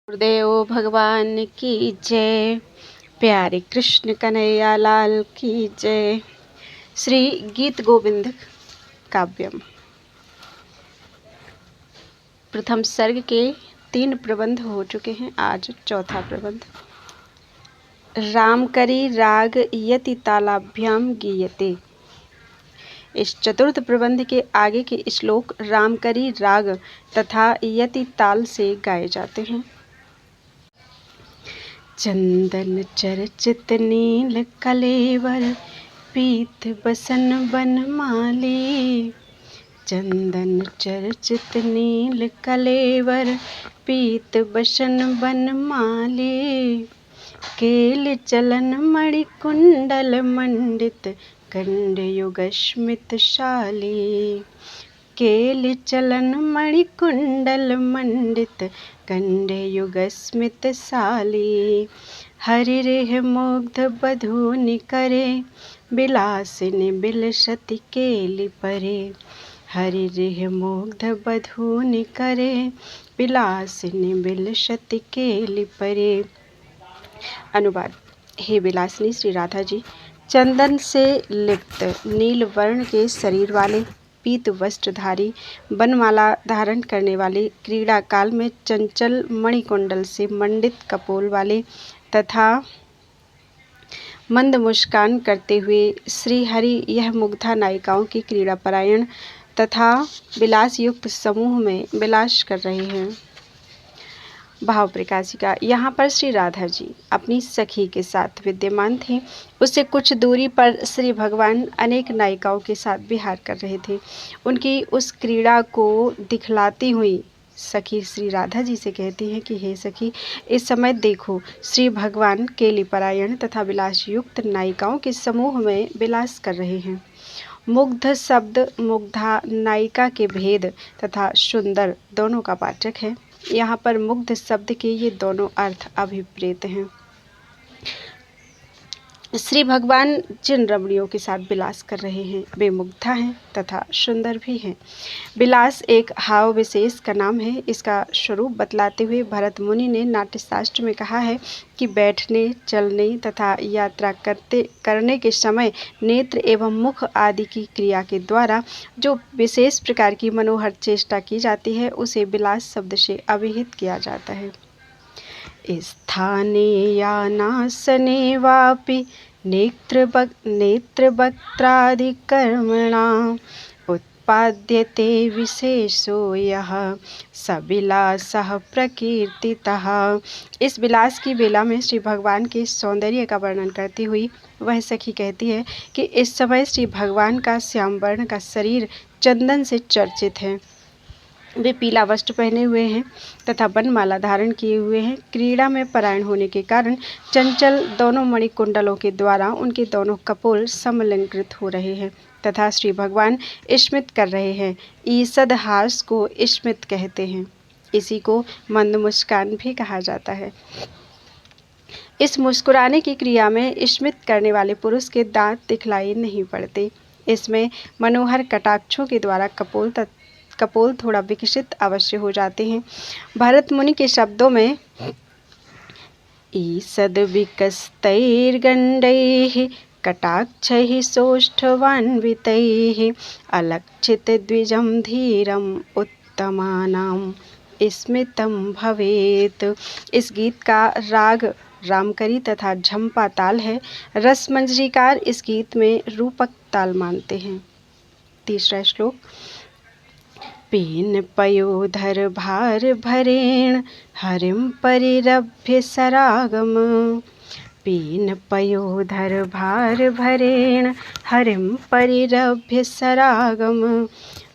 गुरुदेव भगवान की जय। प्यारे कृष्ण कन्हैया लाल की जय। श्री गीत गोविंद काव्यम प्रथम सर्ग के 3 प्रबंध हो चुके हैं। आज चौथा प्रबंध। रामकरी राग यति तालाभ्याम गीयते। इस चतुर्थ प्रबंध के आगे के श्लोक रामकरी राग तथा यति ताल से गाए जाते हैं। चंदन चर्चित नील कलेवर पीत बसन बनमाली। चंदन चर्चित नील कलेवर पीत बसन बनमाली। केल चलन मणि कुंडल मंडित कंड युगस्मित शाली। केल चलन मणि कुंडल मंडित कंड युगस्मित साली। हरिरेह मुग्ध बधूनि करे बिलासिनि बिलसति केलि परे। हरिरेह मुग्ध बधूनि करे बिलासिनि बिलसति केलि परे। अनुवाद। हे विलासिनी श्री राधा जी, चंदन से लिप्त नील वर्ण के शरीर वाले, पीत वस्त्रधारी, बनमाला धारण करने वाले, क्रीड़ा काल में चंचल मणिकुंडल से मंडित कपोल वाले तथा मंद मुस्कान करते हुए श्री हरि यह मुग्धा नायिकाओं की क्रीड़ा परायण तथा विलास युक्त समूह में विलास कर रहे हैं। भाव प्रकाशिका। यहाँ पर श्री राधा जी अपनी सखी के साथ विद्यमान थी। उससे कुछ दूरी पर श्री भगवान अनेक नायिकाओं के साथ विहार कर रहे थे। उनकी उस क्रीड़ा को दिखलाती हुई सखी श्री राधा जी से कहती हैं कि हे सखी, इस समय देखो श्री भगवान केलिपरायण तथा विलास युक्त नायिकाओं के समूह में विलास कर रहे हैं। मुग्ध शब्द मुग्धा नायिका के भेद तथा सुंदर दोनों का वाचक है। यहाँ पर मुग्ध शब्द के ये दोनों अर्थ अभिप्रेत हैं। श्री भगवान जिन रमणियों के साथ विलास कर रहे हैं वे मुग्धा हैं तथा सुंदर भी हैं। विलास एक हाव विशेष का नाम है। इसका स्वरूप बतलाते हुए भरत मुनि ने नाट्यशास्त्र में कहा है कि बैठने, चलने तथा यात्रा करने के समय नेत्र एवं मुख आदि की क्रिया के द्वारा जो विशेष प्रकार की मनोहर चेष्टा की जाती है उसे विलास शब्द से अभिहित किया जाता है। स्थाने यानासने वापि नेत्रवक्त्रादिकर्मणा उत्पाद्यते विशेषो यः सविलासः प्रकीर्तितः। इस विलास की बेला में श्री भगवान के सौंदर्य का वर्णन करती हुई वह सखी कहती है कि इस समय श्री भगवान का श्याम वर्ण का शरीर चंदन से चर्चित है। वे पीला वस्त्र पहने हुए हैं तथा बनमाला धारण किए हुए हैं। क्रीड़ा में परायण होने के कारण चंचल दोनों मणिकुंडलों के द्वारा उनके दोनों कपोल समलंकृत हो रहे हैं तथा श्री भगवान स्मित कर रहे हैं। ईषद हास को स्मित कहते हैं। इसी को मंद मुस्कान भी कहा जाता है। इस मुस्कुराने की क्रिया में स्मित करने वाले पुरुष के दांत दिखलाई नहीं पड़ते। इसमें मनोहर कटाक्षों के द्वारा कपोल थोड़ा विकसित अवश्य हो जाते हैं। भरत मुनि के शब्दों में ईषद विकस्तैर्गण्डैः कटाक्षैः सौष्ठवान्वितैः अलक्षित द्विजं धीरम् उत्तमानां स्मितं भवेत्। इस गीत का राग रामकरी तथा झंपा ताल है। रसमंजरीकार इस गीत में रूपक ताल मानते हैं। तीसरा श्लोक। पीन पयोधर भार भरेण हरिम परिरभ्य सरागम। पीन पयोधर भार भरेण हरिम परिरभ्य सरागम।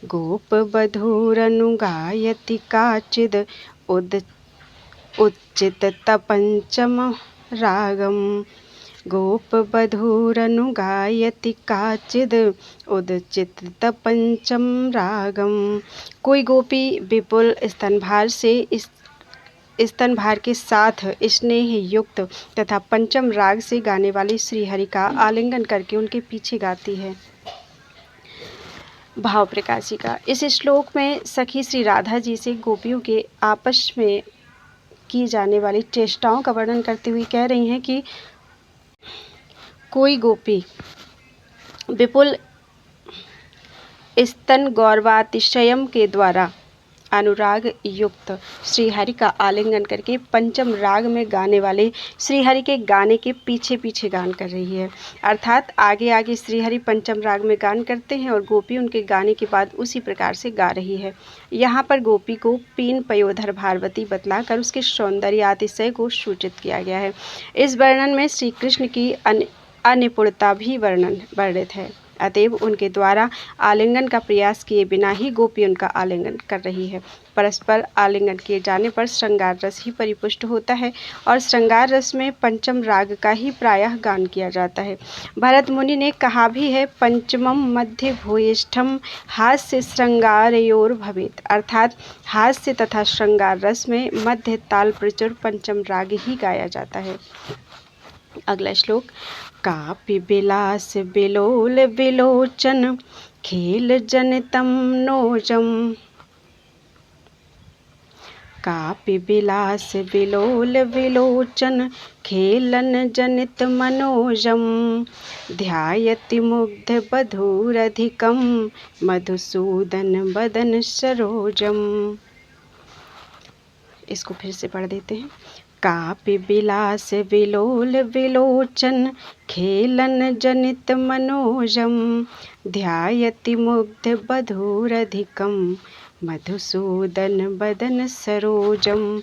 गोप बधूरनुगायति काचिद उच्चित तपंचम रागम। गोप बधूरनुगायति काचिद उदचित पंचम रागम। कोई गोपी विपुल स्तनभार के साथ स्नेह युक्त तथा पंचम राग से गाने वाले श्री हरि का आलिंगन करके उनके पीछे गाती है। भाव प्रकाशिका। इस श्लोक में सखी श्री राधा जी से गोपियों के आपस में की जाने वाली चेष्टाओं का वर्णन करते हुए कह रही हैं कि कोई गोपी विपुल स्तन गौरवातिशयम के द्वारा अनुराग युक्त श्रीहरि का आलिंगन करके पंचम राग में गाने वाले श्रीहरि के गाने के पीछे पीछे गान कर रही है। अर्थात आगे आगे श्रीहरि पंचम राग में गान करते हैं और गोपी उनके गाने के बाद उसी प्रकार से गा रही है। यहाँ पर गोपी को पीन पयोधर भारवती बतलाकर उसके सौंदर्यातिशय को सूचित किया गया है। इस वर्णन में श्री कृष्ण की अनिपुणता भी वर्णित है। अतएव उनके द्वारा आलिंगन का प्रयास किए बिना ही गोपी उनका आलिंगन कर रही है। परस्पर आलिंगन किए जाने पर श्रृंगार रस ही परिपुष्ट होता है और श्रृंगार रस में पंचम राग का ही प्रायः गान किया जाता है। भरत मुनि ने कहा भी है, पंचमम मध्य भूयिष्ठम हास्य श्रृंगारयोर भवेत, अर्थात हास्य तथा श्रृंगार रस में मध्य ताल प्रचुर पंचम राग ही गाया जाता है। अगला श्लोक, कापि विलास विलोल विलोचन खेल जनितम नोजम। कापि विलास विलोल विलोचन खेलन जनित मनोजम ध्यायति मुग्ध बधूरधिकम मधुसूदन बदन सरोजम। इसको फिर से पढ़ देते हैं। कापि विलास विलोल विलोचन खेलन जनित मनोजम ध्यायति मुग्ध बधूरधिकम मधुसूदन बदन सरोजम।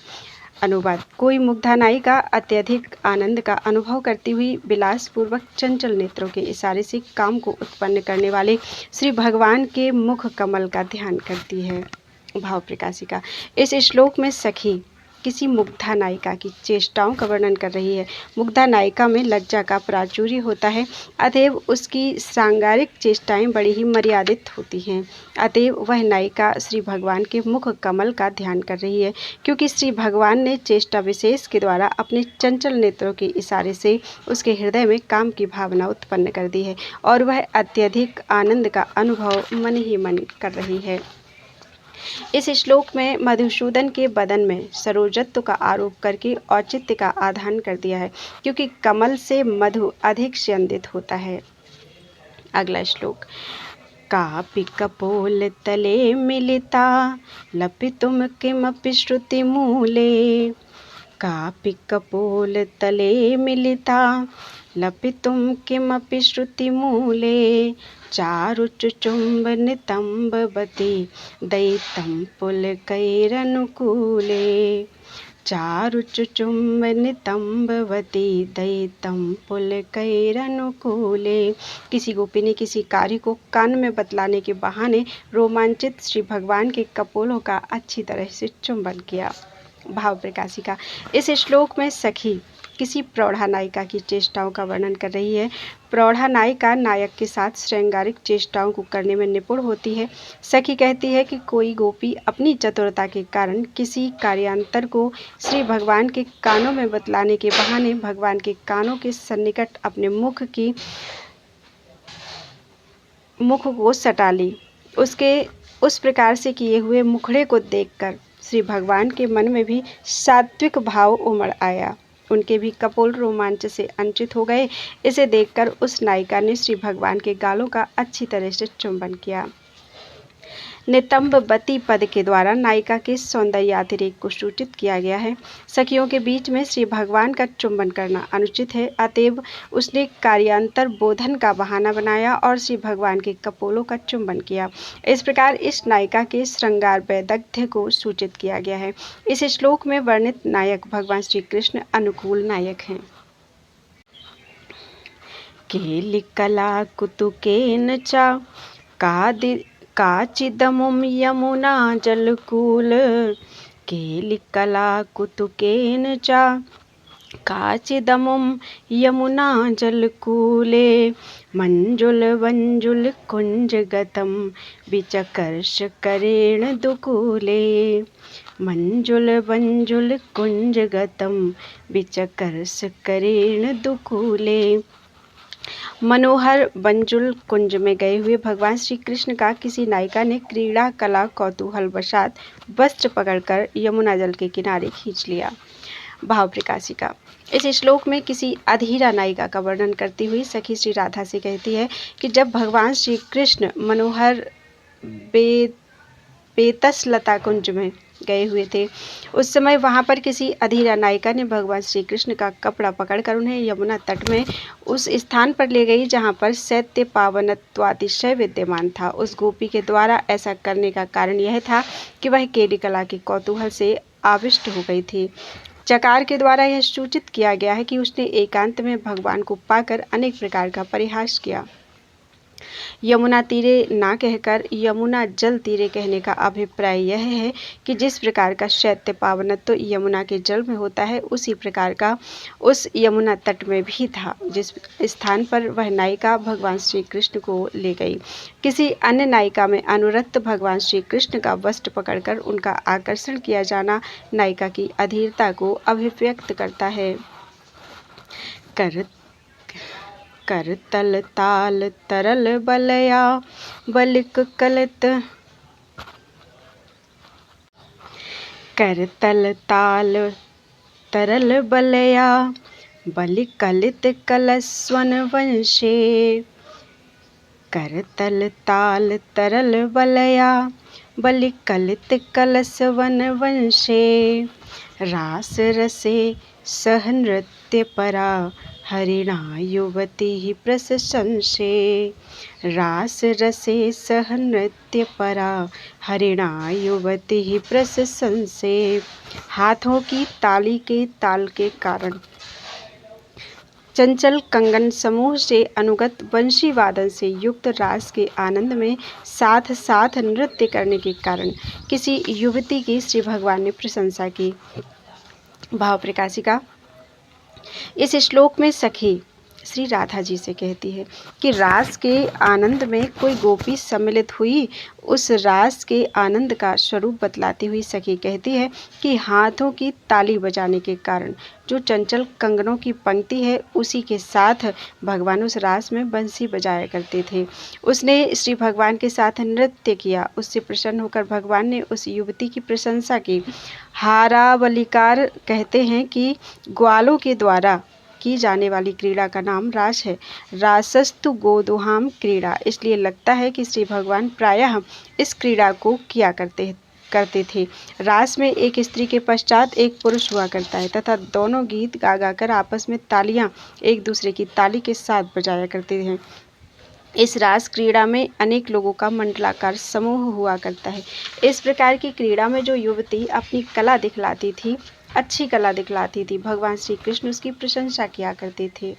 अनुवाद, कोई मुग्धा नायिका अत्यधिक आनंद का अनुभव करती हुई विलासपूर्वक चंचल नेत्रों के इशारे से काम को उत्पन्न करने वाले श्री भगवान के मुख कमल का ध्यान करती है। भाव प्रकाशिका, इस श्लोक में सखी किसी मुग्धा नायिका की चेष्टाओं का वर्णन कर रही है। मुग्धा नायिका में लज्जा का प्राचुर्य होता है, अतएव उसकी सांगारिक चेष्टाएं बड़ी ही मर्यादित होती हैं। अतएव वह नायिका श्री भगवान के मुख कमल का ध्यान कर रही है, क्योंकि श्री भगवान ने चेष्टा विशेष के द्वारा अपने चंचल नेत्रों के इशारे से उसके हृदय में काम की भावना उत्पन्न कर दी है और वह अत्यधिक आनंद का अनुभव मन ही मन कर रही है। इस श्लोक में मधुसूदन के बदन में सरोजत्व का आरोप करके औचित्य का आधान कर दिया है, क्योंकि कमल से मधु अधिक स्यंदित होता है। अगला श्लोक, कापि कपोल तले मिलिता लपितुम किमपि श्रुति मूले। कापि कपोल तले मिलिता लपितुम किमपि श्रुति मूले चारुचुचुम्ब नितंबवती दयितं पुलकैरनुकूले। चारुचुचुम्ब नितंबवती दयितं पुलकैरनुकूले। किसी गोपी ने किसी कार्य को कान में बतलाने के बहाने रोमांचित श्री भगवान के कपोलों का अच्छी तरह से चुंबन किया। भाव प्रकाशिका, इस श्लोक में सखी किसी प्रौढ़ा नायिका की चेष्टाओं का वर्णन कर रही है। प्रौढ़ा नायिका नायक के साथ श्रृंगारिक चेष्टाओं को करने में निपुण होती है। सखी कहती है कि कोई गोपी अपनी चतुरता के कारण किसी कार्यांतर को श्री भगवान के कानों में बतलाने के बहाने भगवान के कानों के सन्निकट अपने मुख को सटा ली। उसके उस प्रकार से किए हुए मुखड़े को देखकर श्री भगवान के मन में भी सात्विक भाव उमड़ आया। उनके भी कपोल रोमांच से अंचित हो गए। इसे देखकर उस नायिका ने श्री भगवान के गालों का अच्छी तरह से चुंबन किया। नितंबवती पद के द्वारा नायिका के सौंदर्यातिरेक को सूचित किया गया है। सखियों के बीच में श्री भगवान का चुंबन करना अनुचित है, अतएव उसने कार्यांतर बोधन का बहाना बनाया और श्री भगवान के कपोलों का चुंबन किया। इस प्रकार इस नायिका के श्रृंगार वैदग्ध्य को सूचित किया गया है। इस श्लोक में वर्णित नायक भगवान श्री कृष्ण अनुकूल नायक हैं। केलिकला कुतुकेन च काचिदमुं यमुना जलकूल। केलिकला कुतुकेन च काचिदमुं यमुना जलकूले। मंजुल कुंजगतं विचकर्षकरेण दुकूले। मंजुल कुंजगतं विचकर्षकरेण दुकूले। मनोहर बंजुल कुंज में गए हुए भगवान श्री कृष्ण का किसी नायिका ने क्रीड़ा कला कौतूहल वशात वस्त्र पकड़कर यमुना जल के किनारे खींच लिया। भाव प्रकाशिका। इस श्लोक में किसी अधीरा नायिका का वर्णन करती हुई सखी श्री राधा से कहती है कि जब भगवान श्री कृष्ण मनोहर बेतस लता कुंज में गए हुए थे, उस समय वहां पर किसी अधीरा नायिका ने भगवान श्री कृष्ण का कपड़ा पकड़कर उन्हें यमुना तट में उस स्थान पर ले गई जहां पर शैत्य पावनत्वातिशय विद्यमान था। उस गोपी के द्वारा ऐसा करने का कारण यह था कि वह केली कला के कौतूहल से आविष्ट हो गई थी। चकार के द्वारा यह सूचित किया गया है कि उसने एकांत में भगवान को पाकर अनेक प्रकार का परिहास किया। यमुना तीरे ना कहकर यमुना जल तीरे कहने का अभिप्राय यह है कि जिस प्रकार का शैत्य पावनत्व यमुना के जल में होता है, उसी प्रकार का उस यमुना तट में भी था, जिस स्थान पर वह नायिका भगवान श्री कृष्ण को ले गई। किसी अन्य नायिका में अनुरक्त भगवान श्री कृष्ण का वस्त्र पकड़कर उनका आकर्षण किया जाना नायिका की अधीरता को अभिव्यक्त करता है। कर तल ताल तरल बलया बलिक कलत। कर तल ताल तरल बलया बलिक कलित कलस्वन वंशे। कर तल ताल तरल बलया बलिक कलित कलस्वन वंशे। रास रसे सह नृत्य परा हरिणा युवती प्रशंसे। रास रसे सह नृत्य परा हरिणा युवती प्रशंसे। हाथों की ताली के ताल के कारण चंचल कंगन समूह से अनुगत वंशी वादन से युक्त रास के आनंद में साथ साथ नृत्य करने के कारण किसी युवती की श्री भगवान ने प्रशंसा की। भाव प्रकाशिका। इस श्लोक में सखी श्री राधा जी से कहती है कि रास के आनंद में कोई गोपी सम्मिलित हुई। उस रास के आनंद का स्वरूप बतलाती हुई सखी कहती है कि हाथों की ताली बजाने के कारण जो चंचल कंगनों की पंक्ति है, उसी के साथ भगवान उस रास में बंसी बजाया करते थे। उसने श्री भगवान के साथ नृत्य किया। उससे प्रसन्न होकर भगवान ने उस युवती की प्रशंसा की। हारावलिकार कहते हैं कि ग्वालों के द्वारा की जाने वाली क्रीड़ा का नाम रास है। रासस्तु गोदुहाम क्रीड़ा। इसलिए लगता है कि श्री भगवान प्रायः इस क्रीड़ा को किया करते थे। रास में एक स्त्री के पश्चात एक पुरुष हुआ करता है तथा दोनों गीत गा गाकर आपस में तालियां एक दूसरे की ताली के साथ बजाया करते हैं। इस रास क्रीड़ा में अनेक लोगों का मंडलाकार समूह हुआ करता है। इस प्रकार की क्रीड़ा में जो युवती अपनी कला दिखलाती थी, अच्छी कला दिखलाती थी, भगवान श्री कृष्ण उसकी प्रशंसा किया करते थे।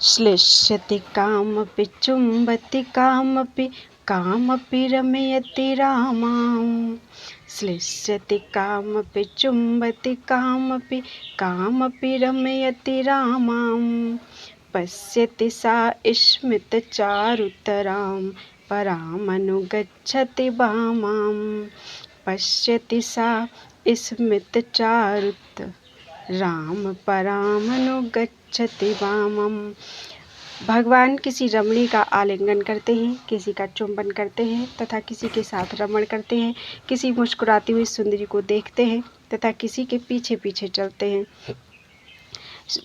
श्लिष्यति कामपि चुम्बति कामपि रमयति रामां। श्लिष्यति कामपि चुम्बति कामपि रमयति रामां। पश्यति सा स्मितचारुतरां परामनुगच्छति वामां। पश्यति सा स्मितचारुत राम परामनुगच्छति वामम। भगवान किसी रमणी का आलिंगन करते हैं, किसी का चुंबन करते हैं तथा किसी के साथ रमण करते हैं, किसी मुस्कुराती हुई सुंदरी को देखते हैं तथा किसी के पीछे पीछे चलते हैं।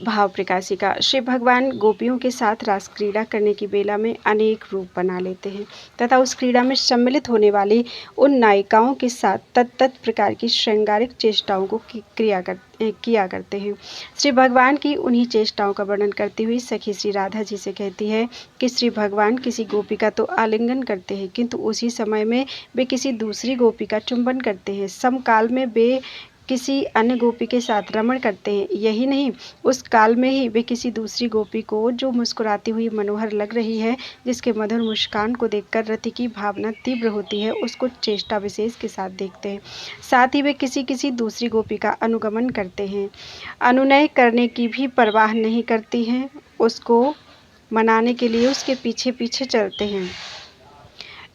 भाव प्रकाशिका। श्री भगवान गोपियों के साथ रास क्रीड़ा करने की बेला में अनेक रूप बना लेते हैं तथा उस क्रीड़ा में सम्मिलित होने वाली उन नायिकाओं के साथ तत्त प्रकार की श्रृंगारिक चेष्टाओं को किया करते हैं। श्री भगवान की उन्हीं चेष्टाओं का वर्णन करती हुई सखी श्री राधा जी से कहती है कि श्री भगवान किसी गोपी का तो आलिंगन करते हैं, किंतु उसी समय में वे किसी दूसरी गोपी का चुंबन करते हैं। समकाल में वे किसी अन्य गोपी के साथ रमण करते हैं। यही नहीं, उस काल में ही वे किसी दूसरी गोपी को, जो मुस्कुराती हुई मनोहर लग रही है, जिसके मधुर मुस्कान को देखकर रति की भावना तीव्र होती है, उसको चेष्टा विशेष के साथ देखते हैं। साथ ही वे किसी दूसरी गोपी का अनुगमन करते हैं। अनुनय करने की भी परवाह नहीं करती हैं, उसको मनाने के लिए उसके पीछे पीछे चलते हैं।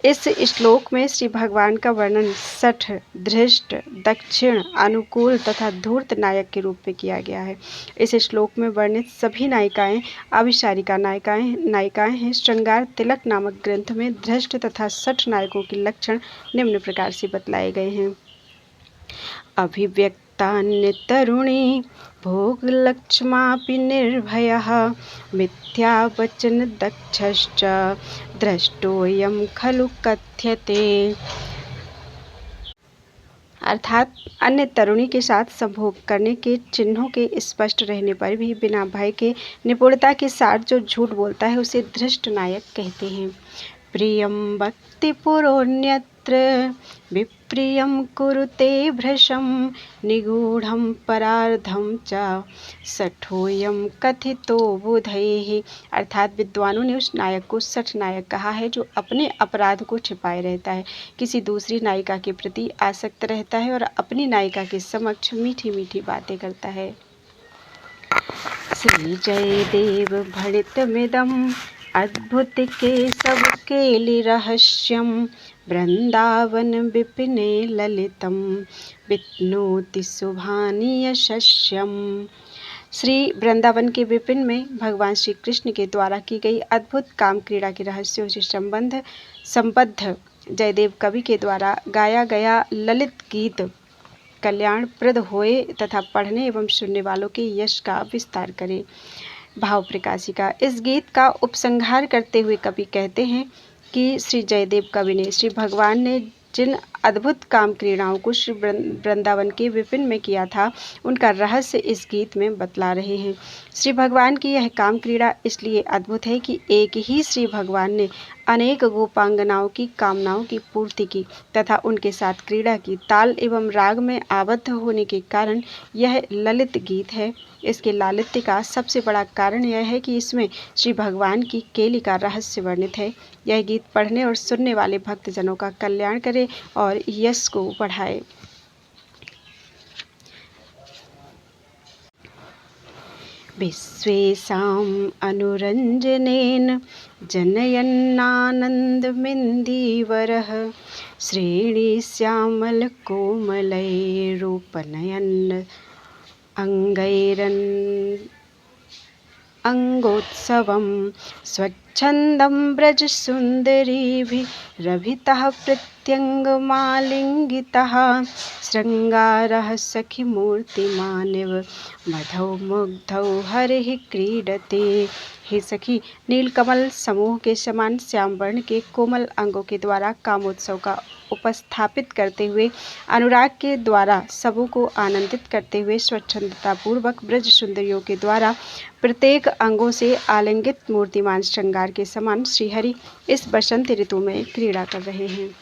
इस श्लोक में श्री भगवान का वर्णन सठ, धृष्ट, दक्षिण, अनुकूल तथा धूर्त नायक के रूप में किया गया है। इस श्लोक में वर्णित सभी नायिकाएं अभिसारिका नायिकाएं हैं। श्रृंगार तिलक नामक ग्रंथ में धृष्ट तथा सठ नायकों के लक्षण निम्न प्रकार से बतलाए गए हैं। अभिव्यक्तान्य तरुणी भोगलक्ष्मापि निर्भयः मिथ्यावचन दक्षश्च द्रष्टोऽयं खलु कथ्यते। अर्थात अन्य तरुणी के साथ संभोग करने के चिन्हों के स्पष्ट रहने पर भी बिना भय के निपुणता के साथ जो झूठ बोलता है उसे धृष्ट नायक कहते हैं। प्रियं भक्ति पुरोन्यत्र विप्रियं कुरुते भृशं निगूढ़ं परार्धं च सठोऽयं कथितो बुधैः। अर्थात विद्वानों ने उस नायक को सठ नायक कहा है जो अपने अपराध को छिपाए रहता है, किसी दूसरी नायिका के प्रति आसक्त रहता है और अपनी नायिका के समक्ष मीठी मीठी बातें करता है। श्री जयदेव भणितमिदम् अद्भुत के सब केलि रहस्यम वृंदावन विपिने ललितम विप्नोति शुभानि यशस्यम। श्री वृंदावन के विपिन में भगवान श्री कृष्ण के द्वारा की गई अद्भुत काम क्रीड़ा के रहस्यों से संबद्ध जयदेव कवि के द्वारा गाया गया ललित गीत कल्याणप्रद होए तथा पढ़ने एवं सुनने वालों के यश का विस्तार करे। भाव प्रकाशिका। इस गीत का उपसंहार करते हुए कवि कहते हैं कि श्री जयदेव कवि ने श्री भगवान ने जिन अद्भुत काम क्रीड़ाओं को श्री वृंदावन के विपिन में किया था उनका रहस्य इस गीत में बतला रहे हैं। श्री भगवान की यह काम क्रीड़ा इसलिए अद्भुत है कि एक ही श्री भगवान ने अनेक गोपांगनाओं की कामनाओं की पूर्ति की तथा उनके साथ क्रीड़ा की। ताल एवं राग में आबद्ध होने के कारण यह ललित गीत है। इसके लालित्य का सबसे बड़ा कारण यह है कि इसमें श्री भगवान की केली का रहस्य वर्णित है। यह गीत पढ़ने और सुनने वाले भक्तजनों का कल्याण करे और यश को बढ़ाए। विश्वेशाम् अनुरञ्जनेन जनयन्नानन्दमिन्दीवरः श्रेणीश्यामलकोमलैरूपनयन् अङ्गोत्सवं स्वच्छन्दं ब्रजसुन्दरीभिरभितः प्रत्यङ्गमालिङ्गितः शृङ्गारः सखीमूर्तिमानिव मधौ मुग्धौ हरिः क्रीडते। हे सखी, नीलकमल समूह के समान श्याम वर्ण के कोमल अंगों के द्वारा कामोत्सव का उपस्थापित करते हुए अनुराग के द्वारा सबों को आनंदित करते हुए स्वच्छंदता पूर्वक ब्रज सुंदरियों के द्वारा प्रत्येक अंगों से आलिंगित मूर्तिमान श्रृंगार के समान श्रीहरि इस बसंत ऋतु में क्रीड़ा कर रहे हैं।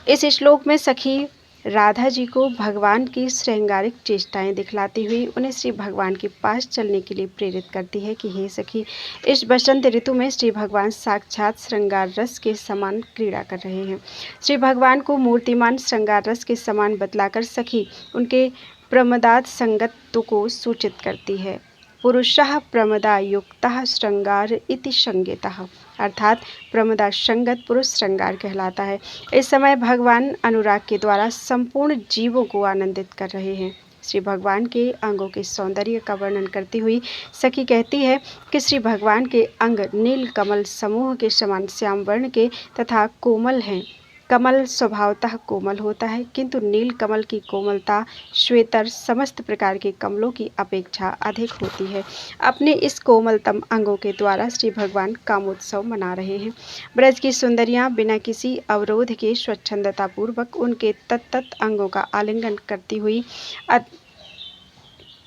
इस श्लोक में सखी राधा जी को भगवान की श्रृंगारिक चेष्टाएं दिखलाती हुई उन्हें श्री भगवान के पास चलने के लिए प्रेरित करती है कि हे सखी, इस बसंत ऋतु में श्री भगवान साक्षात श्रृंगार रस के समान क्रीड़ा कर रहे हैं। श्री भगवान को मूर्तिमान श्रृंगार रस के समान बतलाकर सखी उनके प्रमदात संगत्व को सूचित करती है। पुरुषः प्रमदायुक्तः श्रृंगार इति संज्ञितः। अर्थात प्रमदा संगत पुरुष श्रृंगार कहलाता है। इस समय भगवान अनुराग के द्वारा संपूर्ण जीवों को आनंदित कर रहे हैं। श्री भगवान के अंगों के सौंदर्य का वर्णन करती हुई सखी कहती है कि श्री भगवान के अंग नील कमल समूह के समान श्याम वर्ण के तथा कोमल हैं। कमल स्वभावतः कोमल होता है, किंतु नील कमल की कोमलता श्वेतर समस्त प्रकार के कमलों की अपेक्षा अधिक होती है। अपने इस कोमलतम अंगों के द्वारा श्री भगवान कामोत्सव मना रहे हैं। ब्रज की सुंदरियां बिना किसी अवरोध के स्वच्छंदता पूर्वक उनके तत्त अंगों का आलिंगन करती हुई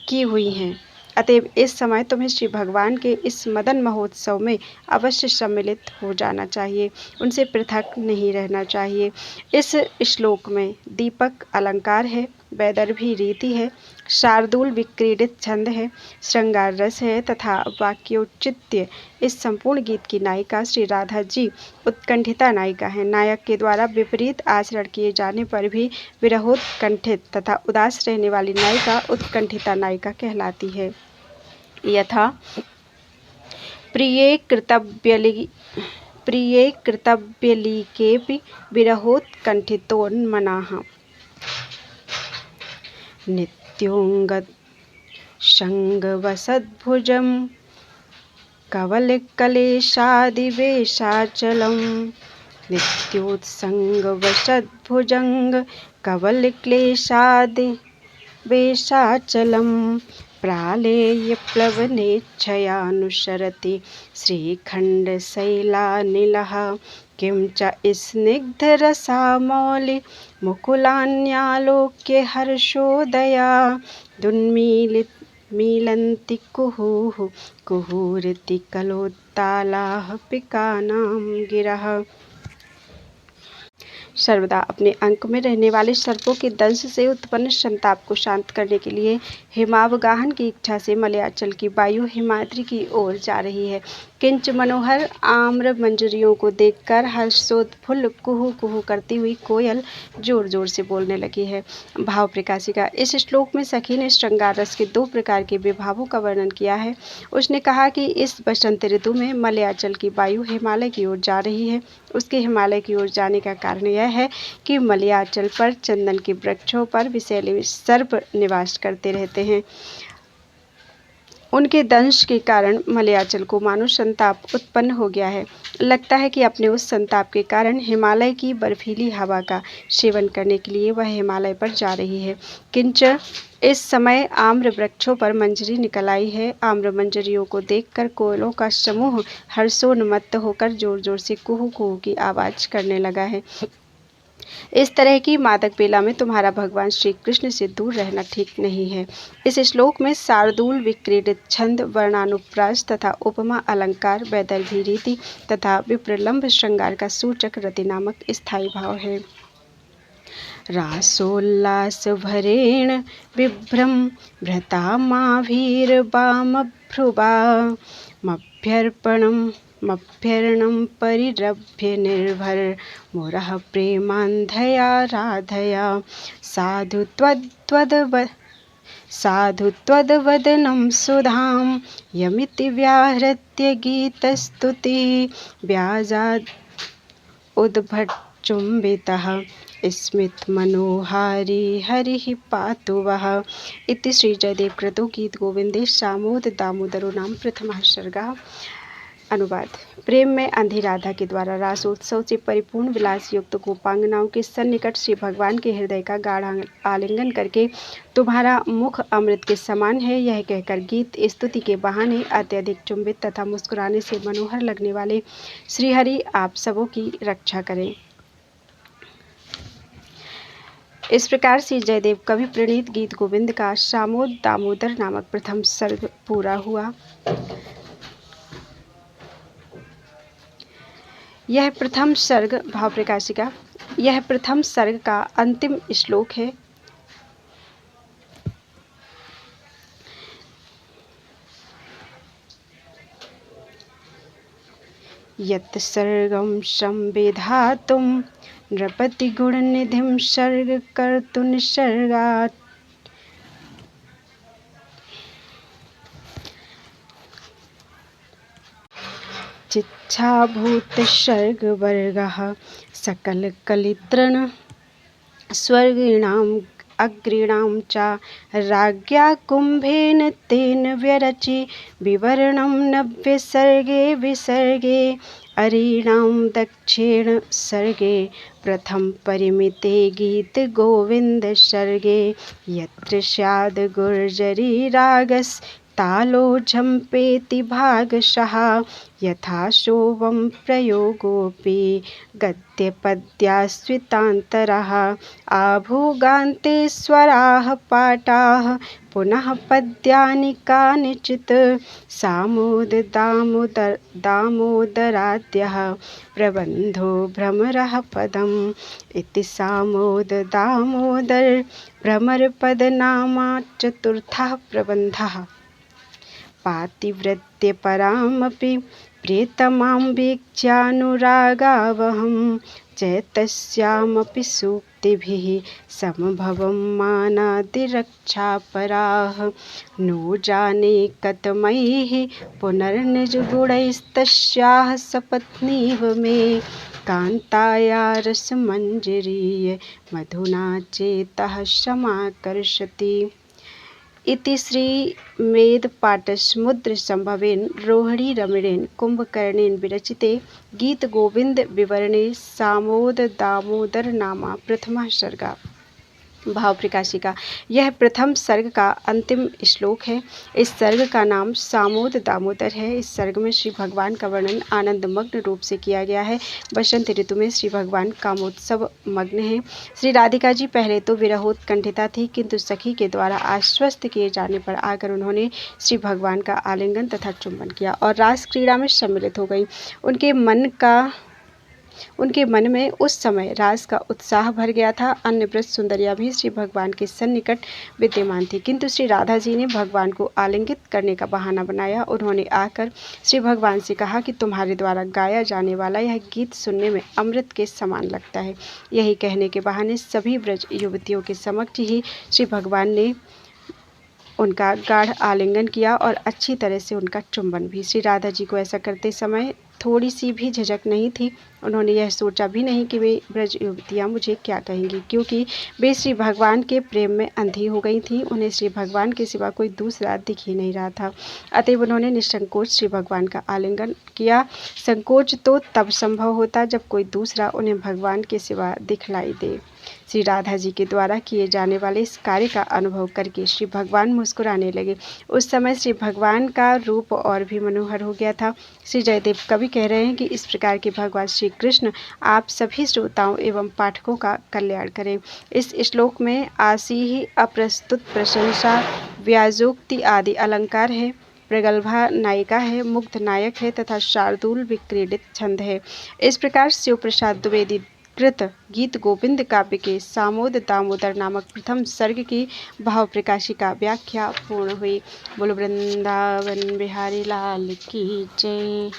की हुई हैं। अतएव इस समय तुम्हें श्री भगवान के इस मदन महोत्सव में अवश्य सम्मिलित हो जाना चाहिए, उनसे पृथक नहीं रहना चाहिए। इस श्लोक में दीपक अलंकार है, वैदर्भी रीति है, शार्दूल विक्रीडित छंद है, श्रृंगार रस है तथा वाक्योचित्य। इस संपूर्ण गीत की नायिका श्री राधा जी उत्कंठिता नायिका है। नायक के द्वारा विपरीत आचरण किए जाने पर भी विरहोत्कंठित तथा उदास रहने वाली नायिका उत्कंठिता नायिका कहलाती है। यथा प्रिये कृतव्यलीकेऽपि विरहोत्कंठितोन्मनाः नित्योऽङ्गसङ्गवसद्भुजं कवलकलेशादिवेशाचलं नित्योत्सङ्गवसद्भुजं कवलक्लेशादि वेशाचलं प्रालेयप्लवनेच्छयानुसरति श्रीखण्डशैलानिलः किं च स्निग्धरसामौलि मुकुलान्यालोक्य हर्षोदया दुन्मीलन्ति कुहुः कुहुरिति कलोत्तालाः पिकानां गिरः। सर्वदा अपने अंक में रहने वाले सर्पों के दंश से उत्पन्न संताप को शांत करने के लिए हिमावगाहन की इच्छा से मलयाचल की वायु हिमाद्री की ओर जा रही है। किंच मनोहर आम्र मंजरियों को देखकर हर्षोत्फुल्ल कुहू कुहू करती हुई कोयल जोर जोर से बोलने लगी है। भाव प्रकाशिका। इस श्लोक में सखी ने श्रृंगार रस के 2 प्रकार के विभावों का वर्णन किया है। उसने कहा कि इस बसंत ऋतु में मलयाचल की वायु हिमालय की ओर जा रही है। उसके हिमालय की ओर जाने का कारण यह है कि मलयाचल पर चंदन के वृक्षों पर विषैले सर्प निवास करते रहते हैं। उनके दंश के कारण मलयाचल को मानो संताप उत्पन्न हो गया है। लगता है कि अपने उस संताप के कारण हिमालय की बर्फीली हवा का सेवन करने के लिए वह हिमालय पर जा रही है। किंच इस समय आम्र वृक्षों पर मंजरी निकल आई है। आम्र मंजरियों को देखकर कोयलों का समूह हर्षोन्मत्त होकर जोर जोर से कुहू कुहू की आवाज करने लगा है। इस तरह की मादक बेला में तुम्हारा भगवान श्री कृष्ण से दूर रहना ठीक नहीं है। इस श्लोक में शार्दूल विक्रीडित छंद, वर्णानुप्रास तथा उपमा अलंकार, वैदर्भी रीति तथा विप्रलंब श्रृंगार का सूचक रति नामक स्थायी भाव है। रासोल्लास भरेण विभ्रम भ्रता माभीर्वामभ्रुवा मभ्यर्णं परिरभ्य निर्भर मुरः प्रेमान्धया राधया साधु त्वद्वदनं सुधां यमिति व्याहृत्य गीतस्तुति व्याजाद् उद्भटचुम्बितः स्मितमनोहारी हरिः पातु वः। इति श्री जयदेव कृतो गीत गोविंदे सामोद दामोदरो नाम प्रथमः सर्गः। अनुवाद। प्रेम में अंधी राधा के द्वारा रासोत्सव से परिपूर्ण विलास युक्त गोपांगनाओं के सन्निकट श्री भगवान के हृदय का गाढ़ आलिंगन करके तुम्हारा मुख अमृत के समान है, यह कहकर गीत स्तुति के बहाने अत्यधिक चुंबित तथा मुस्कुराने से मनोहर लगने वाले श्रीहरि आप सबों की रक्षा करें। इस प्रकार से जयदेव कवि प्रणीत गीत गोविंद का सामोद दामोदर नामक प्रथम सर्ग पूरा हुआ। यह प्रथम सर्ग भाव प्रकाशिका। यह प्रथम सर्ग का अंतिम श्लोक है। यत् सर्गं संविधातुं नृपति गुणनिधिं सर्ग कर्तुं निसर्गात् चिच्छाभूत सर्गवर्गः सकलकलितृण स्वर्गिणाम् अग्रीणां च राज्ञा कुम्भेन तेन व्यरचि विवरणं नव्य सर्गे विसर्गे अरीणां दक्षिण सर्गे प्रथम परिमिते गीत गोविंद सर्गे यत्र स्याद् गुर्जरी रागस् तालो झम्पेति भागशः यथा शोभं प्रयोगोऽपि गद्यपद्यास्वितान्तरः आभुगान्ते स्वराः पाठाः पुनः पद्यानि कानिचित् सामोद दामोदराद्यः प्रबन्धो भ्रमरः पदम् इति सामोद दामोदर भ्रमरपदनामा चतुर्थः प्रबन्धः। पातिव्रत्यपरामपि प्रियतमां वीक्ष्यानुरागावहं चैतस्यामपि सूक्तिभिः समभवं मानादिरक्षापराः नो जाने कतमैः पुनर्निजगुणैस्तस्याः सपत्नीव मे कान्ताया रसमञ्जरीय मधुना चेतः समाकर्षति। इति श्री मेधपाटसमुद्र संभवेन रोहिणी रमणेन कुंभकर्णेन विरचिते गीत गोविंद विवरणे सामोद दामोदर नामा प्रथमः सर्गः। भाव प्रकाशिका। यह प्रथम सर्ग का अंतिम श्लोक है। इस सर्ग का नाम सामोद दामोदर है। इस सर्ग में श्री भगवान का वर्णन आनंदमग्न रूप से किया गया है। बसंत ऋतु में श्री भगवान कामोत्सव मग्न हैं। श्री राधिका जी पहले तो विरहोत्कंठिता थी, किंतु सखी के द्वारा आश्वस्त किए जाने पर आकर उन्होंने श्री भगवान का आलिंगन तथा चुंबन किया और रास क्रीड़ा में सम्मिलित हो गई। उनके मन में उस समय रास का उत्साह भर गया था। अन्य ब्रज सुंदरियां भी श्री भगवान के सन्निकट विद्यमान थी, किंतु श्री राधा जी ने भगवान को आलिंगित करने का बहाना बनाया। उन्होंने आकर श्री भगवान से कहा कि तुम्हारे द्वारा गाया जाने वाला यह गीत सुनने में अमृत के समान लगता है। यही कहने के बहाने सभी ब्रज युवतियों के समक्ष ही श्री भगवान ने उनका गाढ़ आलिंगन किया और अच्छी तरह से उनका चुंबन भी। श्री राधा जी को ऐसा करते समय थोड़ी सी भी झिझक नहीं थी। उन्होंने यह सोचा भी नहीं कि वे ब्रज युवतियाँ मुझे क्या कहेंगी, क्योंकि वे श्री भगवान के प्रेम में अंधी हो गई थीं। उन्हें श्री भगवान के सिवा कोई दूसरा दिख ही नहीं रहा था। अतएव उन्होंने निसंकोच श्री भगवान का आलिंगन किया। संकोच तो तब संभव होता जब कोई दूसरा उन्हें भगवान के सिवा दिखलाई दे। श्री राधा जी के द्वारा किए जाने वाले इस कार्य का अनुभव करके श्री भगवान मुस्कुराने लगे। उस समय श्री भगवान का रूप और भी मनोहर हो गया था। श्री जयदेव कवि कह रहे हैं कि इस प्रकार के भगवान श्री कृष्ण आप सभी श्रोताओं एवं पाठकों का कल्याण करें। इस श्लोक में आसी ही अप्रस्तुत प्रशंसा व्याजोक्ति आदि अलंकार है। प्रगल्भा नायिका है, मुग्ध नायक है तथा शार्दूल विक्रीडित छंद है। इस प्रकार शिव प्रसाद द्विवेदी कृत गीत गोविंद काव्य के सामोद दामोदर नामक प्रथम सर्ग की भाव प्रकाशिका व्याख्या पूर्ण हुई। बोलो वृंदावन बिहारी लाल की जय।